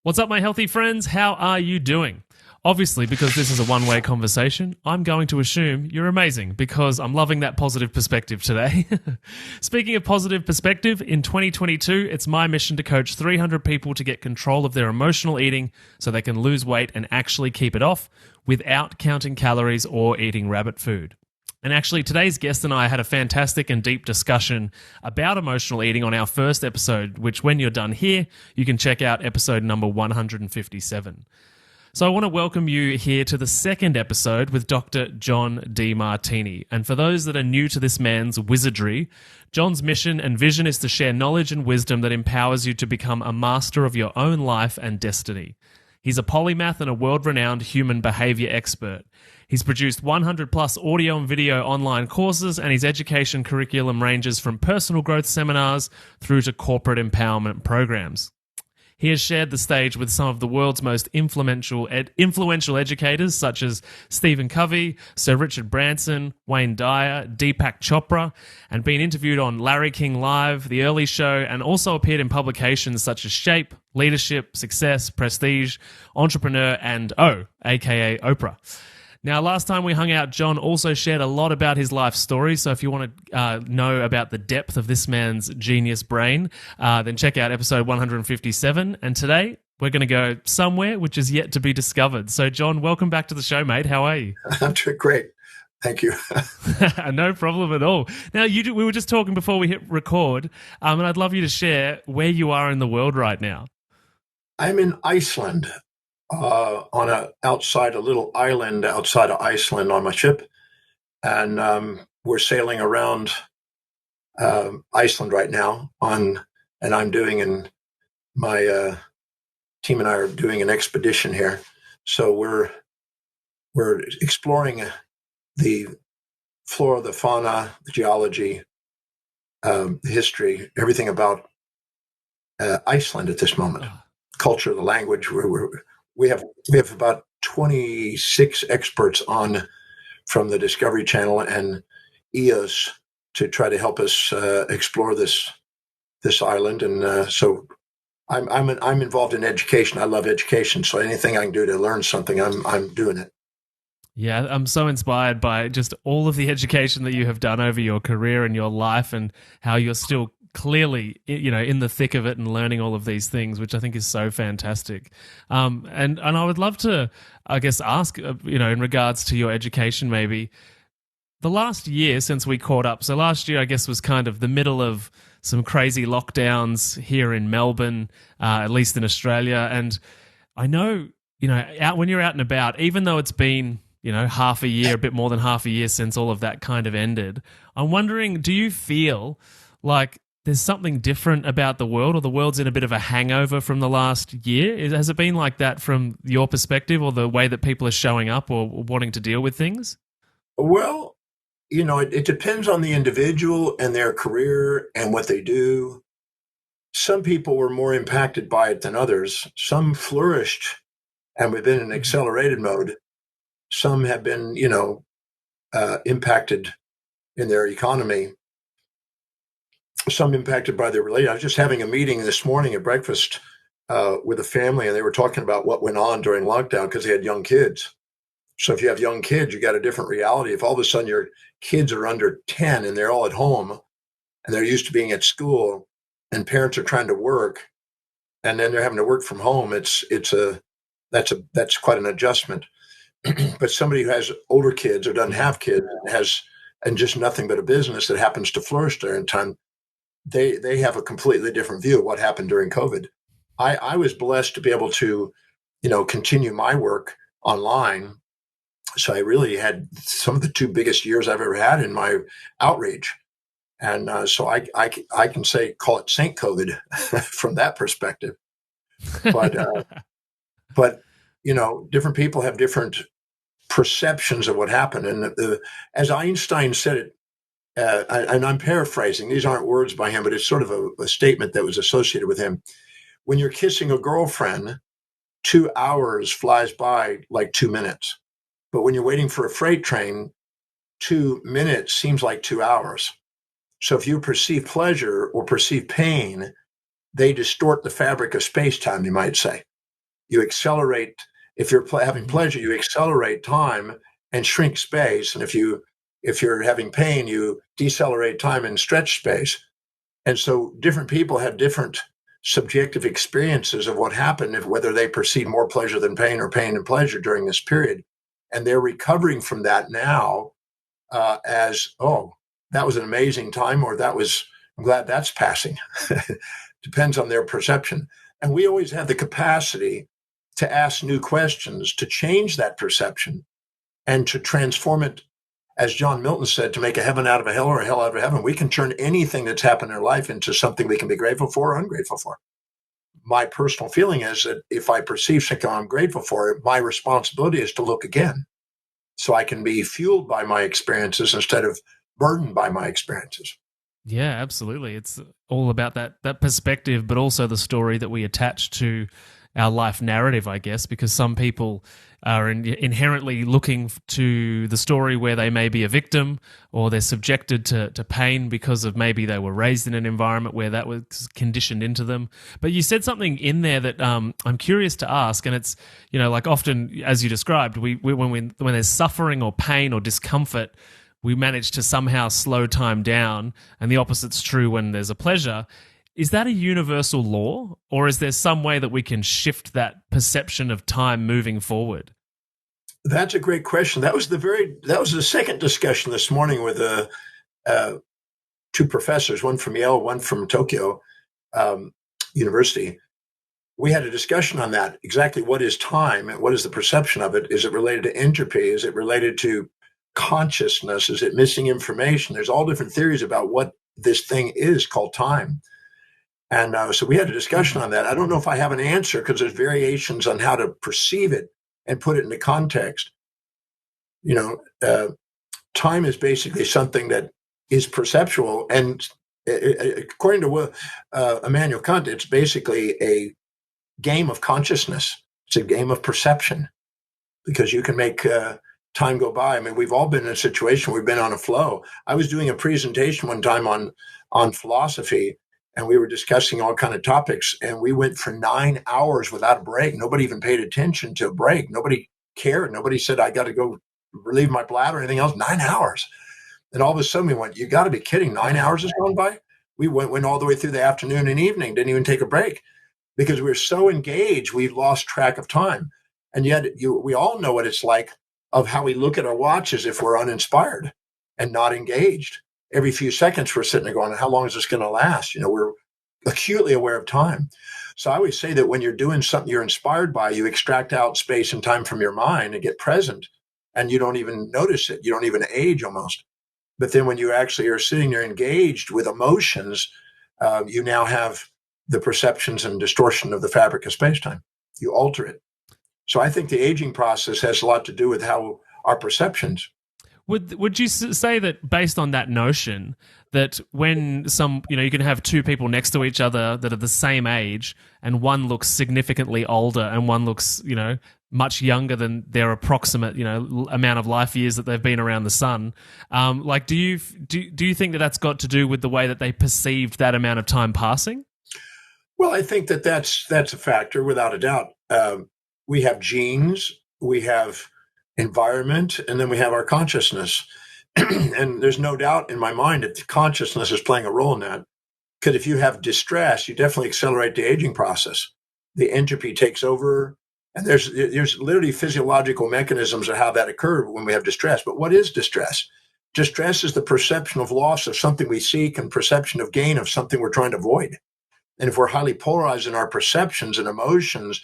What's up, my healthy friends? How are you doing? Obviously, because this is a one-way conversation, I'm going to assume you're amazing because I'm loving that positive perspective today. Speaking of positive perspective, in 2022, it's my mission to coach 300 people to get control of their emotional eating so they can lose weight and actually keep it off without counting calories or eating rabbit food. And actually, today's guest and I had a fantastic and deep discussion about emotional eating on our first episode, which when you're done here, you can check out episode number 157. So I want to welcome you here to the second episode with Dr. John DeMartini. And for those that are new to this man's wizardry, John's mission and vision is to share knowledge and wisdom that empowers you to become a master of your own life and destiny. He's a polymath and a world-renowned human behavior expert. He's produced 100-plus audio and video online courses, and his education curriculum ranges from personal growth seminars through to corporate empowerment programs. He has shared the stage with some of the world's most influential educators, such as Stephen Covey, Sir Richard Branson, Wayne Dyer, Deepak Chopra, and been interviewed on Larry King Live, The Early Show, and also appeared in publications such as Shape, Leadership, Success, Prestige, Entrepreneur, and O, aka Oprah. Now, last time we hung out, John also shared a lot about his life story, so if you want to know about the depth of this man's genius brain, then check out episode 157. And today, we're going to go somewhere which is yet to be discovered. So, John, welcome back to the show, mate. How are you? I'm doing great. Thank you. No problem at all. Now, we were just talking before we hit record, and I'd love you to share where you are in the world right now. I'm in Iceland. On a little island outside of Iceland on my ship, and we're sailing around Iceland right now. And I'm doing my team and I are doing an expedition here. So we're exploring the flora, the fauna, the geology, the history, everything about Iceland at this moment. Culture, the language. We have about 26 experts on from the Discovery Channel and EOS to try to help us explore this island. And so I'm involved in education. I love education. So anything I can do to learn something, I'm doing it. Yeah, I'm so inspired by just all of the education that you have done over your career and your life, and how you're still clearly, in the thick of it and learning all of these things, which I think is so fantastic. And I would love to, I guess, ask, in regards to your education, maybe the last year since we caught up. So last year, I guess, was kind of the middle of some crazy lockdowns here in Melbourne, at least in Australia. And I know, when you're out and about, even though it's been, half a year, a bit more than half a year since all of that kind of ended, I'm wondering, do you feel like there's something different about the world, or the world's in a bit of a hangover from the last year? Has it been like that from your perspective, or the way that people are showing up or wanting to deal with things? Well, it depends on the individual and their career and what they do. Some people were more impacted by it than others. Some flourished and we've been in accelerated mode. Some have been, impacted in their economy. Some impacted by their relationship. I was just having a meeting this morning at breakfast with a family, and they were talking about what went on during lockdown because they had young kids. So if you have young kids, you got a different reality. If all of a sudden your kids are under 10 and they're all at home and they're used to being at school, and parents are trying to work, and then they're having to work from home, that's quite an adjustment. But somebody who has older kids or doesn't have kids and just nothing but a business that happens to flourish during time, they have a completely different view of what happened during COVID. I was blessed to be able to, continue my work online. So I really had some of the two biggest years I've ever had in my outreach. And so I can call it Saint COVID from that perspective. But different people have different perceptions of what happened. And as Einstein said it, and I'm paraphrasing, these aren't words by him, but it's sort of a statement that was associated with him. When you're kissing a girlfriend, 2 hours flies by like 2 minutes. But when you're waiting for a freight train, 2 minutes seems like 2 hours. So if you perceive pleasure or perceive pain, they distort the fabric of space-time, you might say. you accelerate. If you're having pleasure, you accelerate time and shrink space. And if you're having pain, you decelerate time and stretch space. And so different people have different subjective experiences of what happened, whether they perceive more pleasure than pain or pain and pleasure during this period. And they're recovering from that now as, oh, that was an amazing time, or I'm glad that's passing. Depends on their perception. And we always have the capacity to ask new questions, to change that perception and to transform it, as John Milton said, to make a heaven out of a hell or a hell out of a heaven. We can turn anything that's happened in our life into something we can be grateful for or ungrateful for. My personal feeling is that if I perceive something I'm grateful for, my responsibility is to look again so I can be fueled by my experiences instead of burdened by my experiences. Yeah, absolutely. It's all about that perspective, but also the story that we attach to our life narrative, I guess, because some people are inherently looking to the story where they may be a victim or they're subjected to pain because of maybe they were raised in an environment where that was conditioned into them. But you said something in there that I'm curious to ask, and it's, like often, as you described, when there's suffering or pain or discomfort, we manage to somehow slow time down, and the opposite's true when there's a pleasure. Is that a universal law, or is there some way that we can shift that perception of time moving forward? That's a great question. That was the second discussion this morning with two professors, one from Yale, one from Tokyo University. We had a discussion on that. Exactly what is time and what is the perception of it? Is it related to entropy? Is it related to consciousness? Is it missing information? There's all different theories about what this thing is called time. And so we had a discussion on that. I don't know if I have an answer because there's variations on how to perceive it and put it into context. Time is basically something that is perceptual. And according to Immanuel Kant, it's basically a game of consciousness. It's a game of perception because you can make time go by. I mean, we've all been in a situation, we've been on a flow. I was doing a presentation one time on philosophy, and we were discussing all kind of topics, and we went for 9 hours without a break. Nobody even paid attention to a break. Nobody cared. Nobody said, I got to go relieve my bladder or anything else. 9 hours. And all of a sudden we went, you got to be kidding. 9 hours has gone by? We went all the way through the afternoon and evening, didn't even take a break because we were so engaged, we lost track of time. And yet we all know what it's like of how we look at our watches if we're uninspired and not engaged. Every few seconds we're sitting there going, how long is this going to last? We're acutely aware of time. So I always say that when you're doing something you're inspired by, you extract out space and time from your mind and get present, and you don't even notice it. You don't even age almost. But then when you actually are sitting there engaged with emotions, you now have the perceptions and distortion of the fabric of space-time. You alter it. So I think the aging process has a lot to do with how our perceptions. Would you say that based on that notion that when you can have two people next to each other that are the same age and one looks significantly older and one looks, much younger than their approximate, amount of life years that they've been around the sun. Do you think that that's got to do with the way that they perceived that amount of time passing? Well, I think that's a factor without a doubt. We have genes, we have environment, and then we have our consciousness. And there's no doubt in my mind that the consciousness is playing a role in that. Because if you have distress, you definitely accelerate the aging process. The entropy takes over, and there's literally physiological mechanisms of how that occurs when we have distress. But what is distress? Distress is the perception of loss of something we seek and perception of gain of something we're trying to avoid. And if we're highly polarized in our perceptions and emotions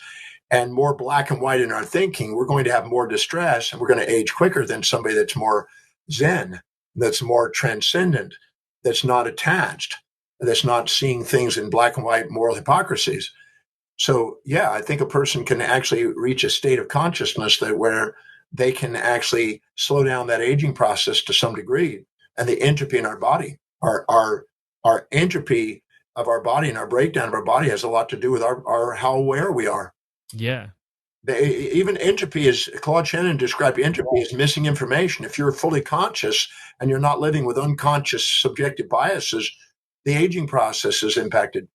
and more black and white in our thinking, we're going to have more distress, and we're going to age quicker than somebody that's more Zen, that's more transcendent, that's not attached, that's not seeing things in black and white moral hypocrisies. So, yeah, I think a person can actually reach a state of consciousness where they can actually slow down that aging process to some degree. And the entropy in our body, our entropy of our body and our breakdown of our body has a lot to do with our how aware we are. Yeah. Even entropy is, Claude Shannon described entropy as missing information. If you're fully conscious and you're not living with unconscious subjective biases, the aging process is impacted.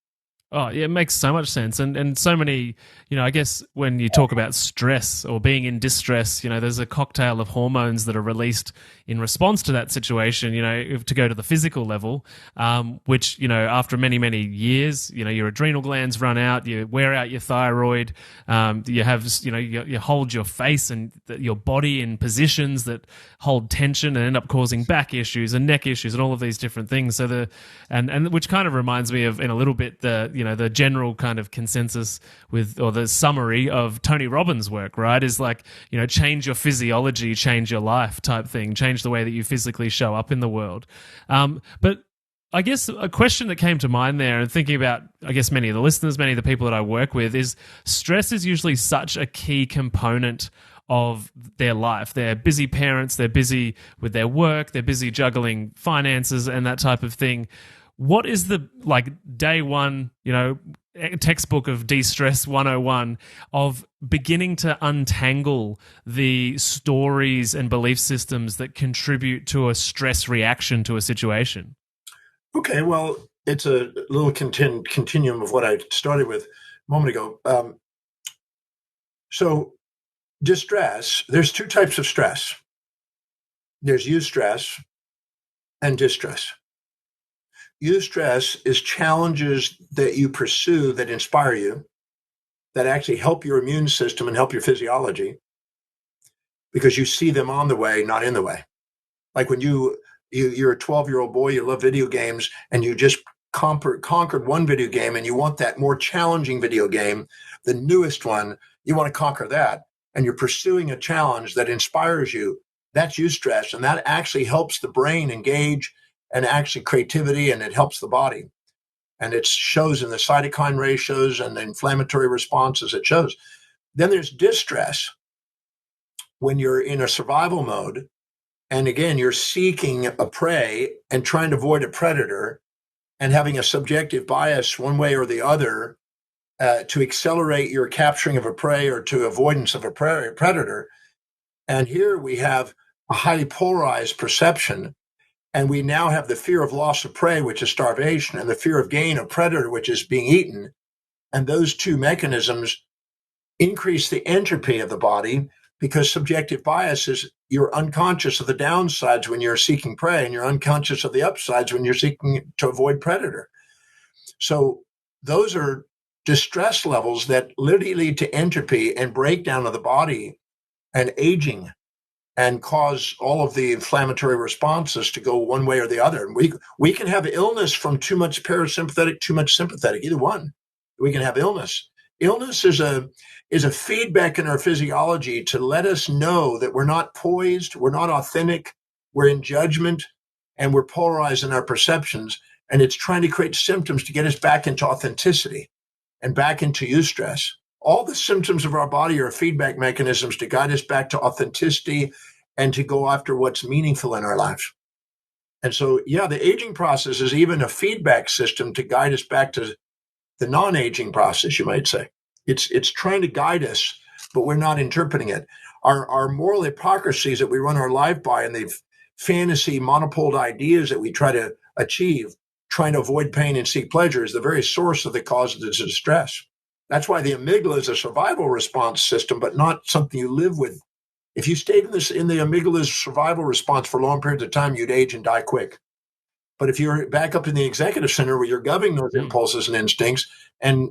Oh, yeah, it makes so much sense. And so many, I guess when you talk about stress or being in distress, there's a cocktail of hormones that are released in response to that situation, to go to the physical level, which, after many, many years, your adrenal glands run out, you wear out your thyroid, you have, you hold your face and your body in positions that hold tension and end up causing back issues and neck issues and all of these different things. So and which kind of reminds me of, in a little bit, the general kind of consensus or the summary of Tony Robbins' work, right? Is like, change your physiology, change your life type thing, change the way that you physically show up in the world. But I guess a question that came to mind there, and thinking about, I guess, many of the listeners, many of the people that I work with, is stress is usually such a key component of their life. They're busy parents, they're busy with their work, they're busy juggling finances and that type of thing. What is the day one, textbook of De-Stress 101 of beginning to untangle the stories and belief systems that contribute to a stress reaction to a situation? Okay, well, it's a little continuum of what I started with a moment ago. So distress, there's two types of stress. There's eustress and distress. Eustress is challenges that you pursue that inspire you, that actually help your immune system and help your physiology, because you see them on the way, not in the way. Like when you're a 12-year-old boy, you love video games, and you just conquered one video game, and you want that more challenging video game, the newest one, you want to conquer that, and you're pursuing a challenge that inspires you. That's eustress, and that actually helps the brain engage and actually creativity, and it helps the body. And it shows in the cytokine ratios and the inflammatory responses it shows. Then there's distress, when you're in a survival mode. And again, you're seeking a prey and trying to avoid a predator and having a subjective bias one way or the other to accelerate your capturing of a prey or to avoidance of a predator. And here we have a highly polarized perception. And we now have the fear of loss of prey, which is starvation, and the fear of gain of predator, which is being eaten. And those two mechanisms increase the entropy of the body, because subjective bias is you're unconscious of the downsides when you're seeking prey, and you're unconscious of the upsides when you're seeking to avoid predator. So those are distress levels that literally lead to entropy and breakdown of the body and aging, and cause all of the inflammatory responses to go one way or the other. And we can have illness from too much parasympathetic, too much sympathetic, either one. We can have illness. Illness is a feedback in our physiology to let us know that we're not poised, we're not authentic, we're in judgment, and we're polarized in our perceptions. And it's trying to create symptoms to get us back into authenticity and back into eustress. All the symptoms of our body are feedback mechanisms to guide us back to authenticity and to go after what's meaningful in our lives. And so, yeah, the aging process is even a feedback system to guide us back to the non-aging process, you might say. It's trying to guide us, but we're not interpreting it. Our moral hypocrisies that we run our life by, and the fantasy monopoled ideas that we try to achieve, trying to avoid pain and seek pleasure, is the very source of the cause of the distress. That's why the amygdala is a survival response system, but not something you live with. If you stayed in the amygdala's survival response for long periods of time, you'd age and die quick. But if you're back up in the executive center where you're governing those impulses and instincts and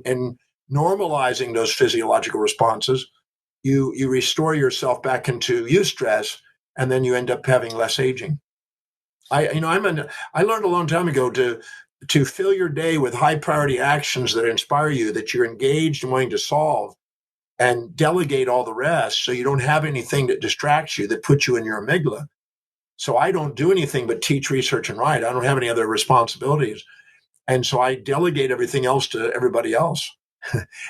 normalizing those physiological responses, you restore yourself back into eustress, and then you end up having less aging. I learned a long time ago to fill your day with high priority actions that inspire you, that you're engaged and wanting to solve, and delegate all the rest so you don't have anything that distracts you, that puts you in your amygdala. So I don't do anything but teach, research, and write. I don't have any other responsibilities. And so I delegate everything else to everybody else.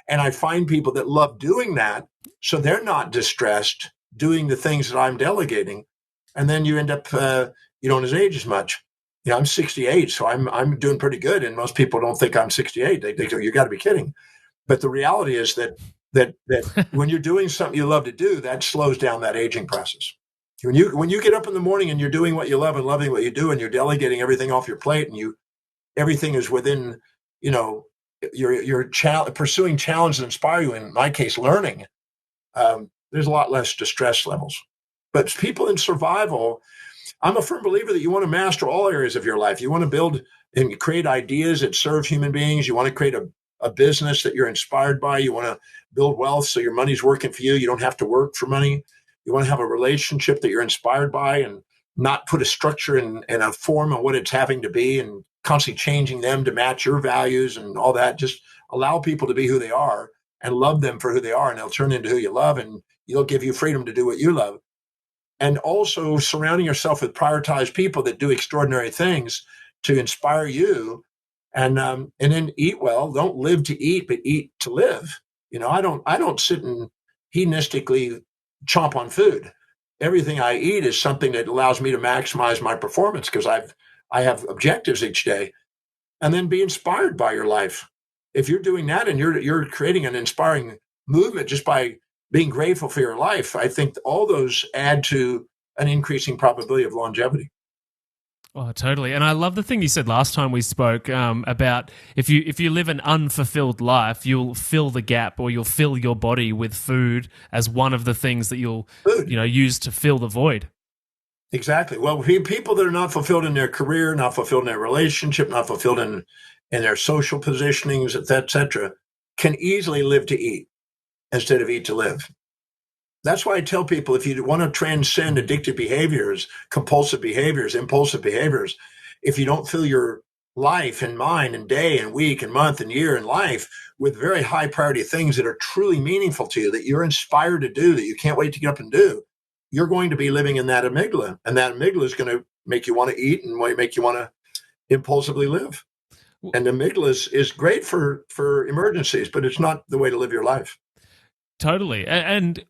And I find people that love doing that, so they're not distressed doing the things that I'm delegating. And then you end up, you don't age as much. I'm 68, so I'm doing pretty good. And most people don't think I'm 68. They go, you got to be kidding. But the reality is that when you're doing something you love to do, that slows down that aging process. When you get up in the morning and you're doing what you love and loving what you do, and you're delegating everything off your plate, and everything is within, pursuing challenge that inspire you, in my case, learning, there's a lot less distress levels. But people in survival, I'm a firm believer that you want to master all areas of your life. You want to build and create ideas that serve human beings. You want to create a business that you're inspired by. You want to build wealth so your money's working for you. You don't have to work for money. You want to have a relationship that you're inspired by and not put a structure and a form on what it's having to be and constantly changing them to match your values and all that. Just allow people to be who they are and love them for who they are, and they'll turn into who you love, and they'll give you freedom to do what you love. And also surrounding yourself with prioritized people that do extraordinary things to inspire you. And then eat well. Don't live to eat, but eat to live. I don't sit and hedonistically chomp on food. Everything I eat is something that allows me to maximize my performance because I have objectives each day. And then be inspired by your life. If you're doing that and you're creating an inspiring movement just by being grateful for your life, I think all those add to an increasing probability of longevity. Oh, totally. And I love the thing you said last time we spoke about if you live an unfulfilled life, you'll fill the gap, or you'll fill your body with food as one of the things that you'll use to fill the void. Exactly. Well, people that are not fulfilled in their career, not fulfilled in their relationship, not fulfilled in their social positionings, et cetera, can easily live to eat instead of eat to live. That's why I tell people, if you want to transcend addictive behaviors, compulsive behaviors, impulsive behaviors, if you don't fill your life and mind and day and week and month and year and life with very high priority things that are truly meaningful to you, that you're inspired to do, that you can't wait to get up and do, you're going to be living in that amygdala. And that amygdala is going to make you want to eat and make you want to impulsively live. And the amygdala is great for emergencies, but it's not the way to live your life. Totally. And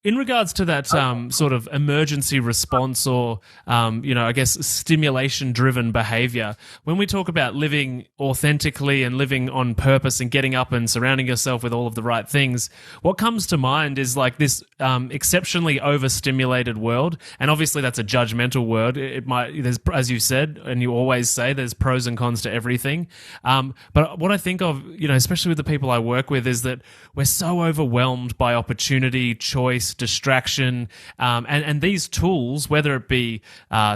in regards to that sort of emergency response or, I guess, stimulation-driven behavior, when we talk about living authentically and living on purpose and getting up and surrounding yourself with all of the right things, what comes to mind is like this exceptionally overstimulated world. And obviously that's a judgmental word. There's, as you said, and you always say, there's pros and cons to everything. But what I think of, especially with the people I work with, is that we're so overwhelmed by opportunity, choice, distraction, and these tools, whether it be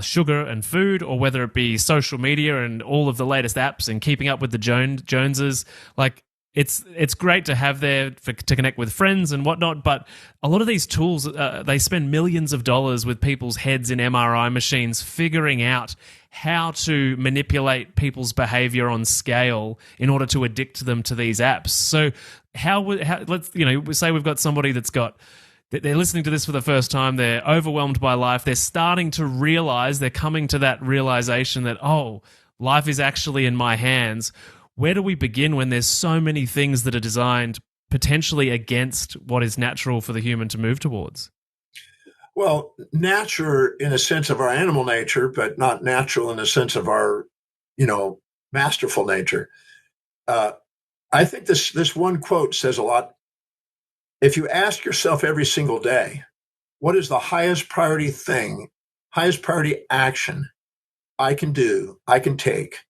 sugar and food, or whether it be social media and all of the latest apps and keeping up with the Joneses, like it's great to have there to connect with friends and whatnot, but a lot of these tools, they spend millions of dollars with people's heads in MRI machines figuring out how to manipulate people's behavior on scale in order to addict them to these apps. So let's say we've got somebody they're listening to this for the first time, they're overwhelmed by life, they're starting to realize, they're coming to that realization that, oh, life is actually in my hands. Where do we begin when there's so many things that are designed potentially against what is natural for the human to move towards? Well, natural in a sense of our animal nature, but not natural in the sense of our, masterful nature. I think this one quote says a lot. If you ask yourself every single day, what is the highest priority thing, highest priority action I can do, I can take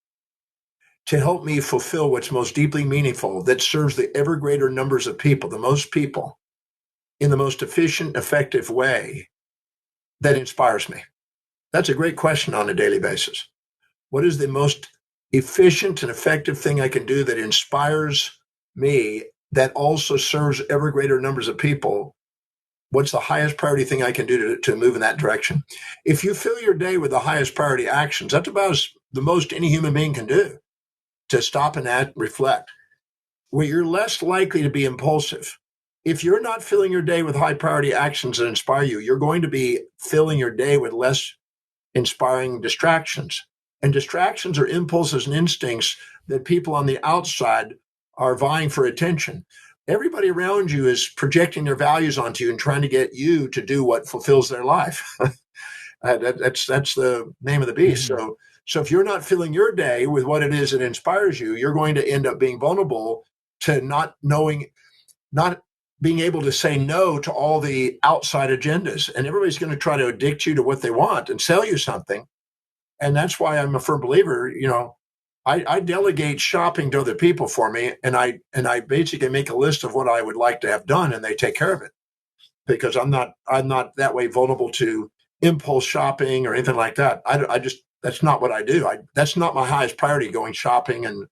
to help me fulfill what's most deeply meaningful, that serves the ever greater numbers of people, the most people, in the most efficient, effective way that inspires me? That's a great question on a daily basis. What is the most efficient and effective thing I can do that inspires me, that also serves ever greater numbers of people? What's the highest priority thing I can do to move in that direction? If you fill your day with the highest priority actions, that's about the most any human being can do, to stop and act, reflect. Well, you're less likely to be impulsive. If you're not filling your day with high priority actions that inspire you, you're going to be filling your day with less inspiring distractions. And distractions are impulses and instincts that people on the outside are vying for attention. Everybody around you is projecting their values onto you and trying to get you to do what fulfills their life. That's the name of the beast. Mm-hmm. So if you're not filling your day with what it is that inspires you, you're going to end up being vulnerable to not being able to say no to all the outside agendas. And everybody's going to try to addict you to what they want and sell you something. And that's why I'm a firm believer, I delegate shopping to other people for me, and I basically make a list of what I would like to have done, and they take care of it, because I'm not that way vulnerable to impulse shopping or anything like that. I just, that's not what I do. That's not my highest priority, going shopping and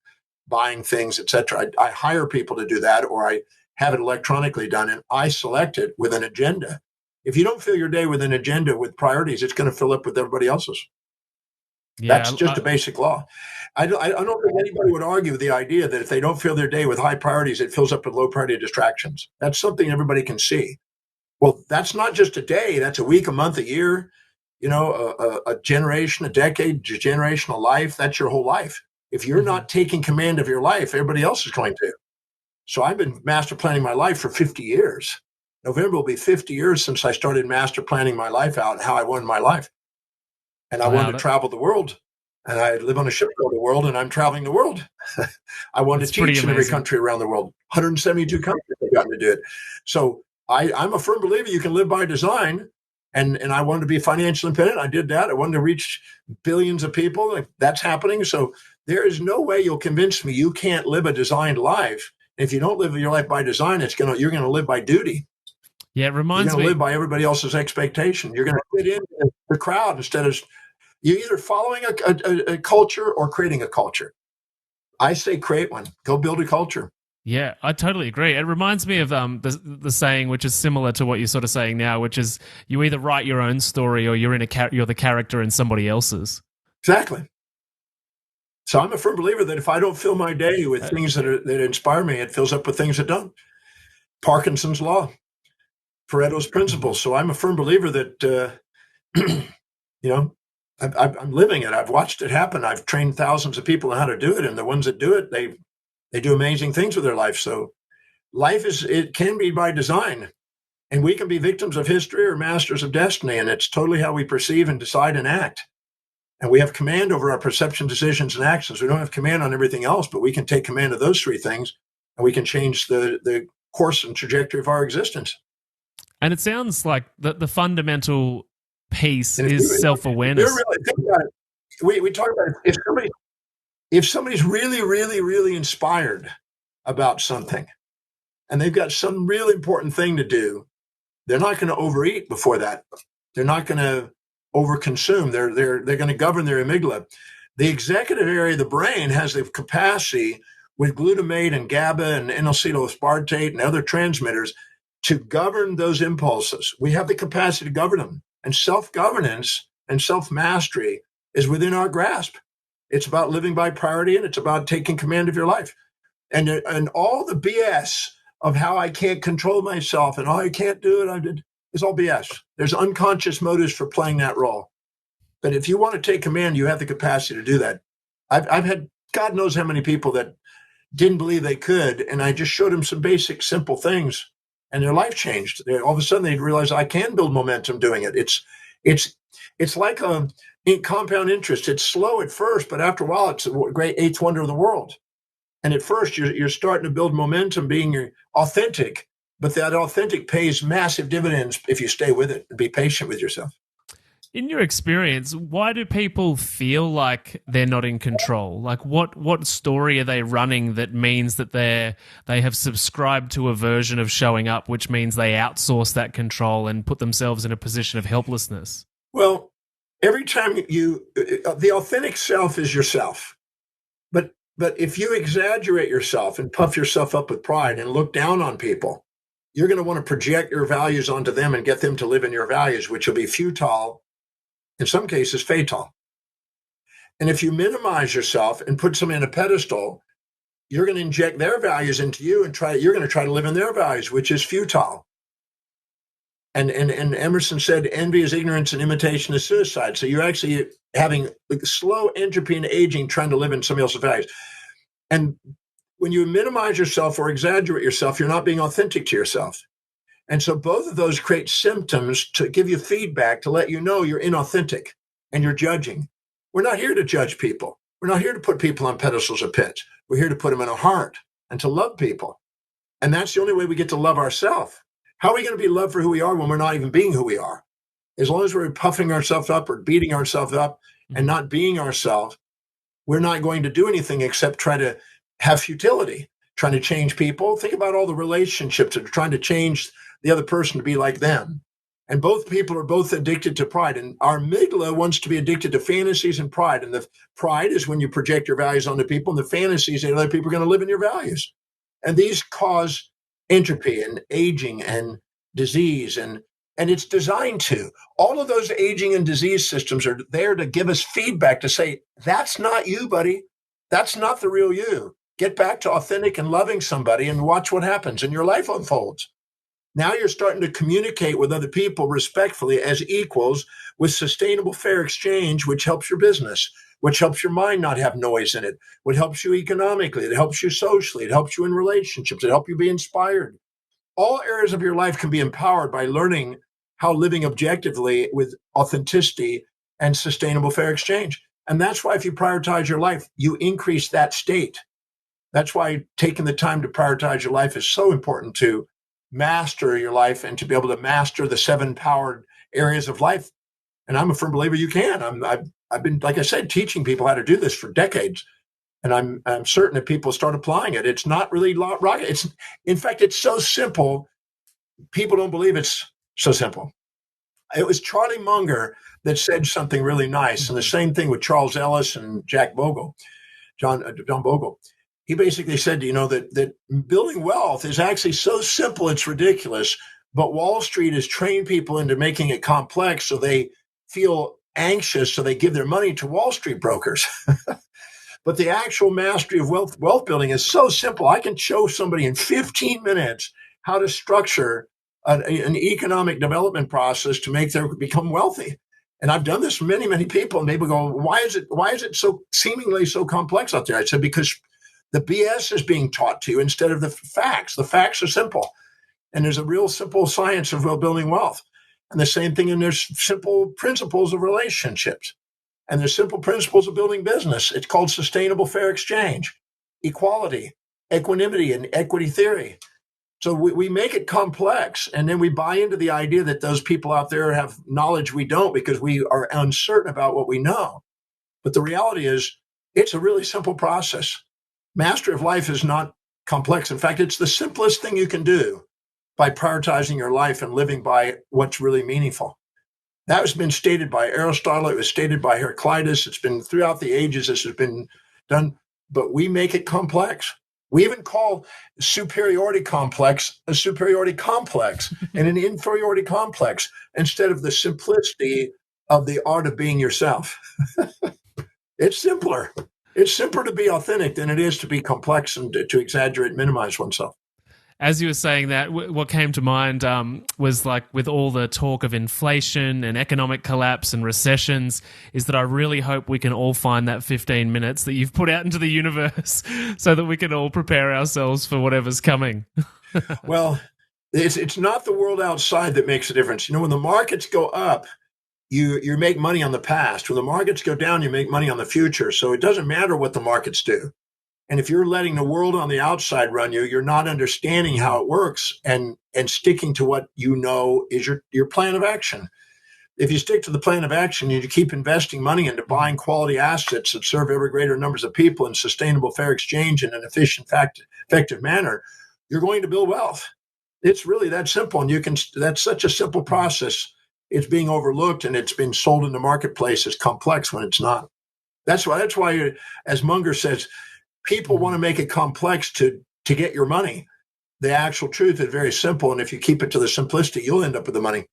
buying things, etc. I hire people to do that, or I have it electronically done, and I select it with an agenda. If you don't fill your day with an agenda with priorities, it's going to fill up with everybody else's. That's just a basic law. I don't think anybody would argue with the idea that if they don't fill their day with high priorities, it fills up with low priority distractions. That's something everybody can see. Well, that's not just a day. That's a week, a month, a year, a generation, a decade, a generational life. That's your whole life. If you're not taking command of your life, everybody else is going to. So I've been master planning my life for 50 years. November will be 50 years since I started master planning my life out and how I won my life. And I wanted to travel the world. And I live on a ship called the world, and I'm traveling the world. I wanted to teach in every country around the world. 172 countries have gotten to do it. So I'm a firm believer you can live by design. And I wanted to be financially independent. I did that. I wanted to reach billions of people. That's happening. So there is no way you'll convince me you can't live a designed life. If you don't live your life by design, you're going to live by duty. Yeah, it reminds me. You're going to live by everybody else's expectation. You're going to fit in the crowd instead of, you're either following a culture or creating a culture. I say create one. Go build a culture. Yeah, I totally agree. It reminds me of the saying, which is similar to what you're sort of saying now, which is you either write your own story or you're the character in somebody else's. Exactly. So I'm a firm believer that if I don't fill my day with things that inspire me, it fills up with things that don't. Parkinson's law, Pareto's principle. So I'm a firm believer that I'm living it. I've watched it happen. I've trained thousands of people on how to do it, and the ones that do it, they do amazing things with their life. So life it can be by design, and we can be victims of history or masters of destiny. And it's totally how we perceive and decide and act. And we have command over our perception, decisions, and actions. We don't have command on everything else, but we can take command of those three things, and we can change the course and trajectory of our existence. And it sounds like the fundamental piece is self-awareness. Really, think about it. We talk about it. If somebody's really, really, really inspired about something, and they've got some really important thing to do, they're not going to overeat before that. They're not going to overconsume. They're going to govern their amygdala. The executive area of the brain has the capacity, with glutamate and GABA and N-acetylaspartate and other transmitters, to govern those impulses. We have the capacity to govern them. And self-governance and self-mastery is within our grasp. It's about living by priority, and it's about taking command of your life. And all the BS of how I can't control myself and I can't do it, it's all BS. There's unconscious motives for playing that role. But if you want to take command, you have the capacity to do that. I've had God knows how many people that didn't believe they could, and I just showed them some basic, simple things, and their life changed. All of a sudden, they realized I can build momentum doing it. It's like a compound interest. It's slow at first, but after a while, it's a great eighth wonder of the world. And at first, you're starting to build momentum, being authentic. But that authentic pays massive dividends if you stay with it and be patient with yourself. In your experience, why do people feel like they're not in control? Like what story are they running that means that they have subscribed to a version of showing up, which means they outsource that control and put themselves in a position of helplessness? Well, every time the authentic self is yourself. But if you exaggerate yourself and puff yourself up with pride and look down on people, you're going to want to project your values onto them and get them to live in your values, which will be futile, in some cases fatal. And if you minimize yourself and put someone in a pedestal, you're going to inject their values into you and you're going to try to live in their values, which is futile. And Emerson said, envy is ignorance and imitation is suicide. So you're actually having slow entropy and aging, trying to live in somebody else's values. And when you minimize yourself or exaggerate yourself, you're not being authentic to yourself. And so both of those create symptoms to give you feedback to let you know you're inauthentic and you're judging. We're not here to judge people. We're not here to put people on pedestals or pits. We're here to put them in a heart and to love people. And that's the only way we get to love ourselves. How are we going to be loved for who we are when we're not even being who we are? As long as we're puffing ourselves up or beating ourselves up and not being ourselves, we're not going to do anything except try to have futility, trying to change people. Think about all the relationships that are trying to change the other person to be like them. And both people are both addicted to pride. And our amygdala wants to be addicted to fantasies and pride. And the pride is when you project your values onto people, and the fantasies that other people are going to live in your values. And these cause entropy and aging and disease. And it's designed to. All of those aging and disease systems are there to give us feedback to say, that's not you, buddy. That's not the real you. Get back to authentic and loving somebody and watch what happens, and your life unfolds. Now you're starting to communicate with other people respectfully as equals with sustainable fair exchange, which helps your business, which helps your mind not have noise in it, what helps you economically, it helps you socially, it helps you in relationships, it helps you be inspired. All areas of your life can be empowered by learning how living objectively with authenticity and sustainable fair exchange. And that's why if you prioritize your life, you increase that state. That's why taking the time to prioritize your life is so important to master your life and to be able to master the 7 powered areas of life. And I'm a firm believer you can. I've been, like I said, teaching people how to do this for decades. And I'm certain that people start applying it. It's not really rocket. In fact, it's so simple. People don't believe it's so simple. It was Charlie Munger that said something really nice. And the same thing with Charles Ellis and John Bogle. He basically said, that building wealth is actually so simple, it's ridiculous. But Wall Street has trained people into making it complex so they feel anxious, so they give their money to Wall Street brokers. But the actual mastery of wealth building is so simple. I can show somebody in 15 minutes how to structure an economic development process to make them become wealthy. And I've done this for many, many people. And people go, why is it so seemingly so complex out there? I said, because the BS is being taught to you instead of the facts. The facts are simple. And there's a real simple science of building wealth. And the same thing, and there's simple principles of relationships. And there's simple principles of building business. It's called sustainable fair exchange, equality, equanimity, and equity theory. So we make it complex, and then we buy into the idea that those people out there have knowledge we don't because we are uncertain about what we know. But the reality is, it's a really simple process. Mastery of life is not complex. In fact, it's the simplest thing you can do by prioritizing your life and living by what's really meaningful. That has been stated by Aristotle. It was stated by Heraclitus. It's been throughout the ages. This has been done, but we make it complex. We even call superiority complex a superiority complex and an inferiority complex instead of the simplicity of the art of being yourself. It's simpler. It's simpler to be authentic than it is to be complex and to exaggerate and minimize oneself. As you were saying that, what came to mind was like with all the talk of inflation and economic collapse and recessions, is that I really hope we can all find that 15 minutes that you've put out into the universe so that we can all prepare ourselves for whatever's coming. Well, it's not the world outside that makes a difference. When the markets go up, you make money on the past. When the markets go down, you make money on the future. So it doesn't matter what the markets do. And if you're letting the world on the outside run you, you're not understanding how it works and sticking to what you know is your plan of action. If you stick to the plan of action and you keep investing money into buying quality assets that serve ever greater numbers of people in sustainable fair exchange in an efficient, effective manner, you're going to build wealth. It's really that simple. And that's such a simple process. It's being overlooked and it's been sold in the marketplace as complex when it's not. That's why, as Munger says, people want to make it complex to get your money. The actual truth is very simple. And if you keep it to the simplicity, you'll end up with the money.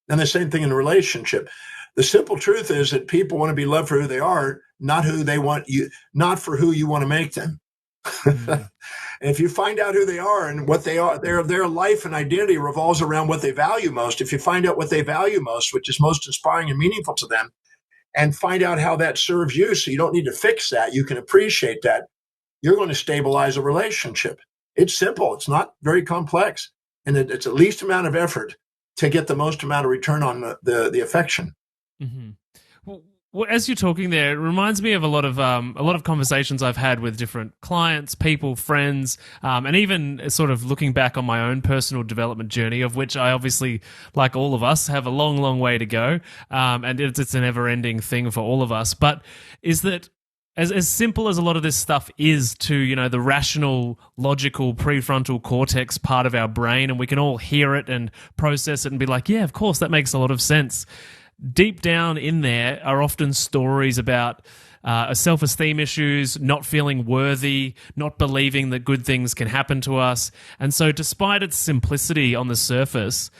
And the same thing in a relationship. The simple truth is that people want to be loved for who they are, not who they want you, not for who you want to make them. And if you find out who they are and what they are, their life and identity revolves around what they value most. If you find out what they value most, which is most inspiring and meaningful to them, and find out how that serves you, so you don't need to fix that, you can appreciate that, you're going to stabilize a relationship. It's simple. It's not very complex. And it's the least amount of effort to get the most amount of return on the affection. Mm-hmm. Well, as you're talking there, it reminds me of a lot of conversations I've had with different clients, people, friends, and even sort of looking back on my own personal development journey, of which I obviously, like all of us, have a long, long way to go, and it's a never-ending thing for all of us. But is that as simple as a lot of this stuff is to, the rational, logical prefrontal cortex part of our brain, and we can all hear it and process it and be like, yeah, of course, that makes a lot of sense. Deep down in there are often stories about self-esteem issues, not feeling worthy, not believing that good things can happen to us. And so despite its simplicity on the surface,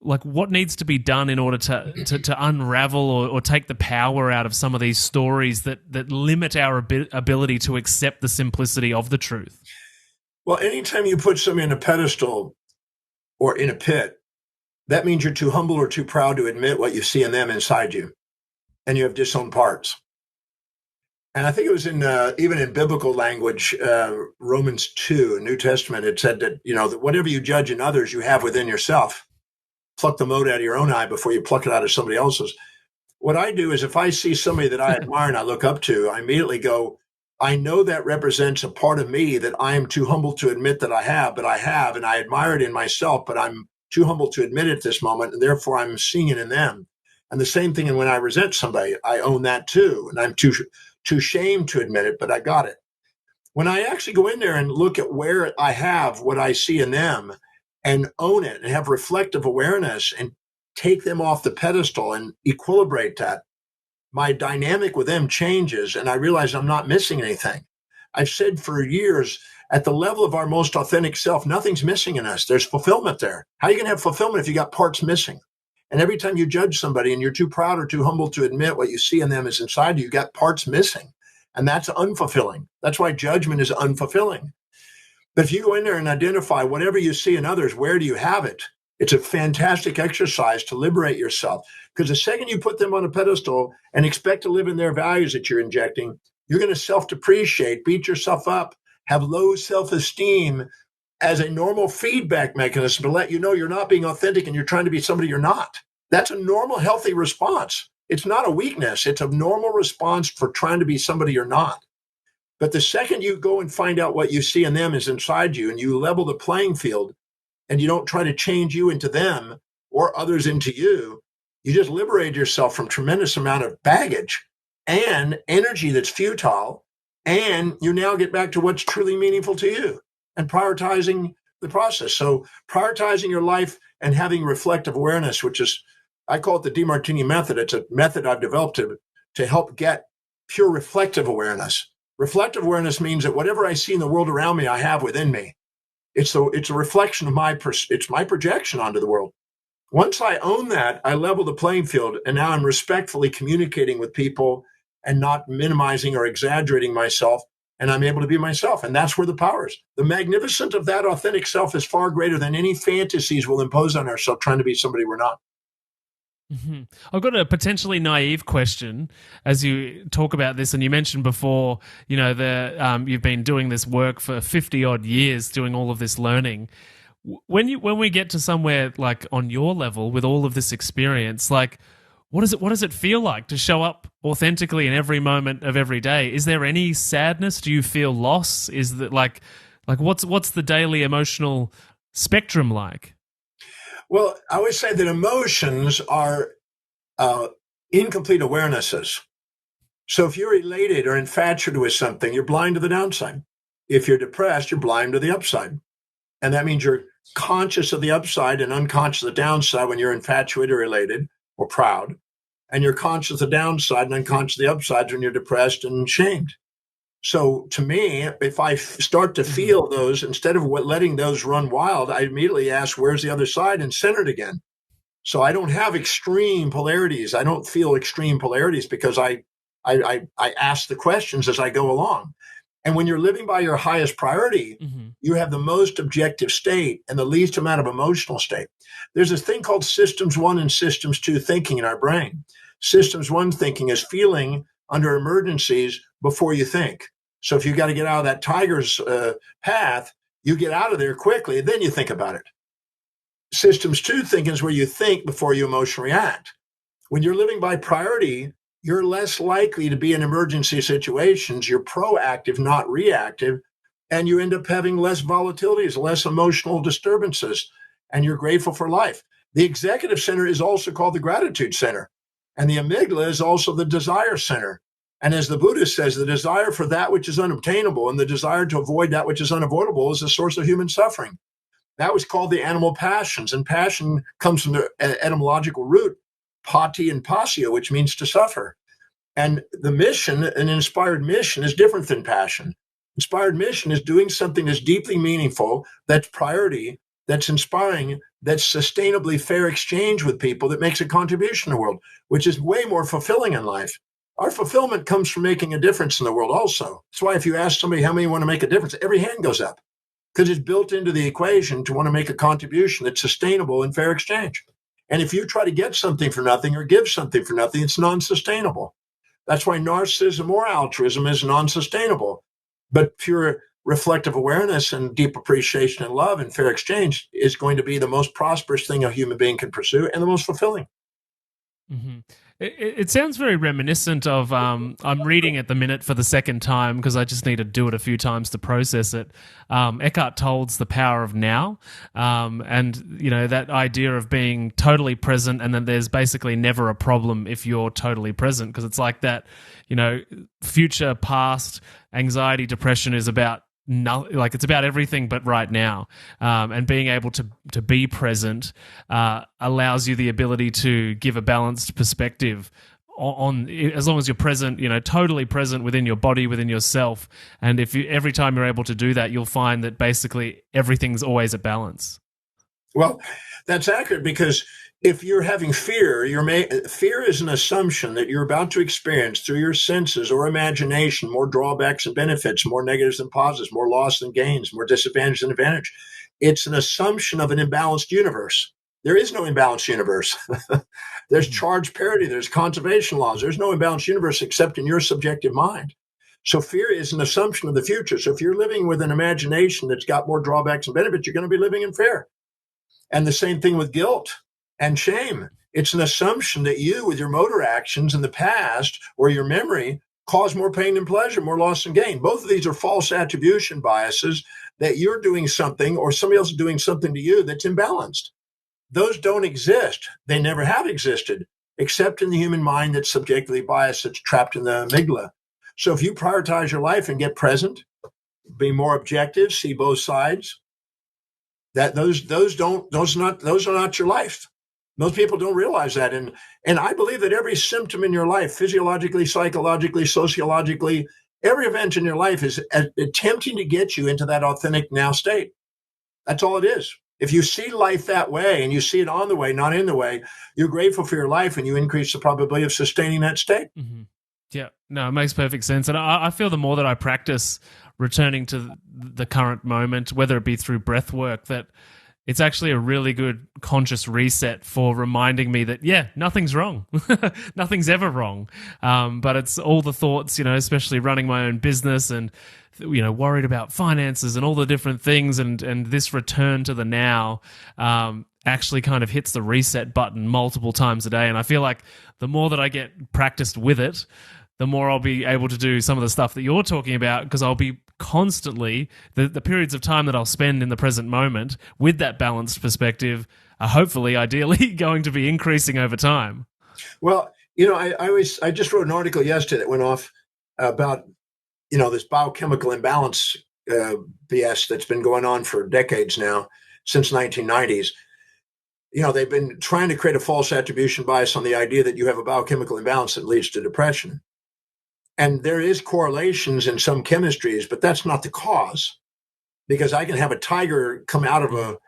like, what needs to be done in order to unravel or take the power out of some of these stories that limit our ability to accept the simplicity of the truth? Well, anytime you put somebody in a pedestal or in a pit, that means you're too humble or too proud to admit what you see in them inside you, and you have disowned parts. And I think it was in even in biblical language, Romans 2, New Testament, it said that, that whatever you judge in others, you have within yourself. Pluck the mote out of your own eye before you pluck it out of somebody else's. What I do is if I see somebody that I admire and I look up to, I immediately go, I know that represents a part of me that I am too humble to admit that I have, but I have, and I admire it in myself, but I'm too humble to admit it at this moment, and therefore I'm seeing it in them. And the same thing, and when I resent somebody, I own that too, and I'm too shamed to admit it, but I got it. When I actually go in there and look at where I have what I see in them, and own it and have reflective awareness and take them off the pedestal and equilibrate that, my dynamic with them changes, and I realize I'm not missing anything. I've said for years, at the level of our most authentic self, nothing's missing in us. There's fulfillment there. How are you going to have fulfillment if you got parts missing? And every time you judge somebody and you're too proud or too humble to admit what you see in them is inside you, you got parts missing. And that's unfulfilling. That's why judgment is unfulfilling. But if you go in there and identify whatever you see in others, where do you have it? It's a fantastic exercise to liberate yourself. Because the second you put them on a pedestal and expect to live in their values that you're injecting, you're going to self-depreciate, beat yourself up, have low self-esteem as a normal feedback mechanism to let you know you're not being authentic and you're trying to be somebody you're not. That's a normal, healthy response. It's not a weakness. It's a normal response for trying to be somebody you're not. But the second you go and find out what you see in them is inside you, and you level the playing field, and you don't try to change you into them or others into you, you just liberate yourself from tremendous amount of baggage and energy that's futile, and you now get back to what's truly meaningful to you and prioritizing the process. So prioritizing your life and having reflective awareness, which is, I call it the DeMartini method. It's a method I've developed to help get pure reflective awareness. Reflective awareness means that whatever I see in the world around me, I have within me. It's a reflection of it's my projection onto the world. Once I own that, I level the playing field, and now I'm respectfully communicating with people and not minimizing or exaggerating myself, and I'm able to be myself. And that's where the power is. The magnificence of that authentic self is far greater than any fantasies we'll impose on ourselves trying to be somebody we're not. Mm-hmm. I've got a potentially naive question as you talk about this, and you mentioned before, you've been doing this work for 50 odd years, doing all of this learning. When we get to somewhere like on your level with all of this experience, like what does it feel like to show up authentically in every moment of every day? Is there any sadness? Do you feel loss? Is that like what's the daily emotional spectrum like? Well, I always say that emotions are incomplete awarenesses. So if you're elated or infatuated with something, you're blind to the downside. If you're depressed, you're blind to the upside. And that means you're conscious of the upside and unconscious of the downside when you're infatuated or elated or proud. And you're conscious of the downside and unconscious of the upsides when you're depressed and shamed. So to me, if I start to feel those, instead of letting those run wild, I immediately ask, where's the other side, and center it again. So I don't have extreme polarities. I don't feel extreme polarities because I ask the questions as I go along. And when you're living by your highest priority, you have the most objective state and the least amount of emotional state. There's this thing called systems 1 and systems 2 thinking in our brain. Systems 1 thinking is feeling under emergencies before you think. So if you got to get out of that tiger's path, you get out of there quickly, and then you think about it. Systems 2 thinking is where you think before you emotionally react. When you're living by priority, you're less likely to be in emergency situations. You're proactive, not reactive, and you end up having less volatilities, less emotional disturbances, and you're grateful for life. The executive center is also called the gratitude center, and the amygdala is also the desire center. And as the Buddha says, the desire for that which is unobtainable and the desire to avoid that which is unavoidable is the source of human suffering. That was called the animal passions. And passion comes from the etymological root, pati and passio, which means to suffer. And the mission, an inspired mission, is different than passion. Inspired mission is doing something that's deeply meaningful, that's priority, that's inspiring, that's sustainably fair exchange with people, that makes a contribution to the world, which is way more fulfilling in life. Our fulfillment comes from making a difference in the world also. That's why if you ask somebody how many want to make a difference, every hand goes up, because it's built into the equation to want to make a contribution that's sustainable in fair exchange. And if you try to get something for nothing or give something for nothing, it's non-sustainable. That's why narcissism or altruism is non-sustainable. But pure reflective awareness and deep appreciation and love and fair exchange is going to be the most prosperous thing a human being can pursue and the most fulfilling. Mm-hmm. It sounds very reminiscent of, I'm reading at the minute for the second time because I just need to do it a few times to process it. Eckhart Tolle's The Power of Now. And, you know, that idea of being totally present, and then there's basically never a problem if you're totally present, because it's like that, you know, future, past, anxiety, depression is about it's about everything but right now, and being able to be present allows you the ability to give a balanced perspective on as long as you're present, you know, totally present within your body, within yourself. And if you every time you're able to do that, you'll find that basically everything's always at balance. Well, that's accurate, because if you're having fear, fear is an assumption that you're about to experience through your senses or imagination more drawbacks and benefits, more negatives than positives, more loss than gains, more disadvantage than advantage. It's an assumption of an imbalanced universe. There is no imbalanced universe. There's charge parity. There's conservation laws. There's no imbalanced universe except in your subjective mind. So fear is an assumption of the future. So if you're living with an imagination that's got more drawbacks and benefits, you're going to be living in fear. And the same thing with guilt and shame. It's an assumption that you, with your motor actions in the past or your memory, cause more pain than pleasure, more loss than gain. Both of these are false attribution biases, that you're doing something or somebody else is doing something to you that's imbalanced. Those don't exist. They never have existed, except in the human mind that's subjectively biased, that's trapped in the amygdala. So if you prioritize your life and get present, be more objective, see both sides, that those are not your life. Most people don't realize that. And I believe that every symptom in your life, physiologically, psychologically, sociologically, every event in your life is attempting to get you into that authentic now state. That's all it is. If you see life that way and you see it on the way, not in the way, you're grateful for your life and you increase the probability of sustaining that state. Mm-hmm. Yeah, no, it makes perfect sense. And I feel the more that I practice returning to the current moment, whether it be through breath work, that it's actually a really good conscious reset for reminding me that, yeah, nothing's wrong. Nothing's ever wrong. But it's all the thoughts, you know, especially running my own business and, you know, worried about finances and all the different things. And this return to the now actually kind of hits the reset button multiple times a day. And I feel like the more that I get practiced with it, the more I'll be able to do some of the stuff that you're talking about, because I'll be constantly, the periods of time that I'll spend in the present moment with that balanced perspective are hopefully, ideally, going to be increasing over time. Well, you know, I just wrote an article yesterday that went off about, you know, this biochemical imbalance BS that's been going on for decades now, since 1990s. You know, they've been trying to create a false attribution bias on the idea that you have a biochemical imbalance that leads to depression. And there is correlations in some chemistries, but that's not the cause. Because I can have a tiger come out of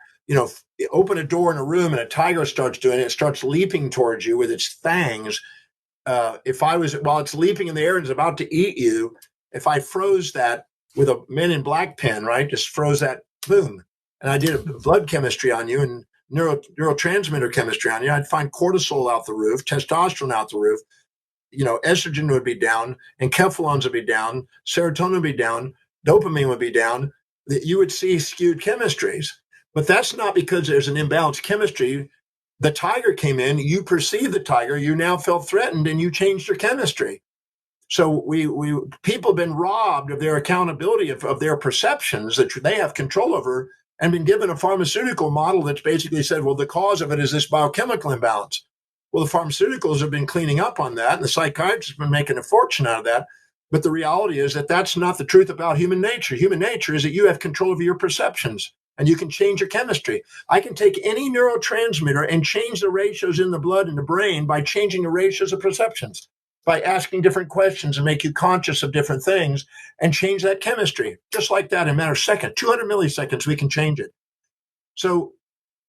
open a door in a room and a tiger starts doing it. It starts leaping towards you with its fangs. While it's leaping in the air and is about to eat you, if I froze that with a Men in Black pen, right, just froze that, boom, and I did a blood chemistry on you and neurotransmitter chemistry on you, I'd find cortisol out the roof, testosterone out the roof. You know, estrogen would be down, enkephalons would be down, serotonin would be down, dopamine would be down. That you would see skewed chemistries. But that's not because there's an imbalanced chemistry. The tiger came in, you perceived the tiger, you now felt threatened, and you changed your chemistry. So people have been robbed of their accountability of their perceptions that they have control over, and been given a pharmaceutical model that's basically said, well, the cause of it is this biochemical imbalance. Well, the pharmaceuticals have been cleaning up on that, and the psychiatrists have been making a fortune out of that. But the reality is that that's not the truth about human nature. Human nature is that you have control over your perceptions, and you can change your chemistry. I can take any neurotransmitter and change the ratios in the blood and the brain by changing the ratios of perceptions, by asking different questions and make you conscious of different things and change that chemistry. Just like that in a matter of seconds, 200 milliseconds, we can change it. So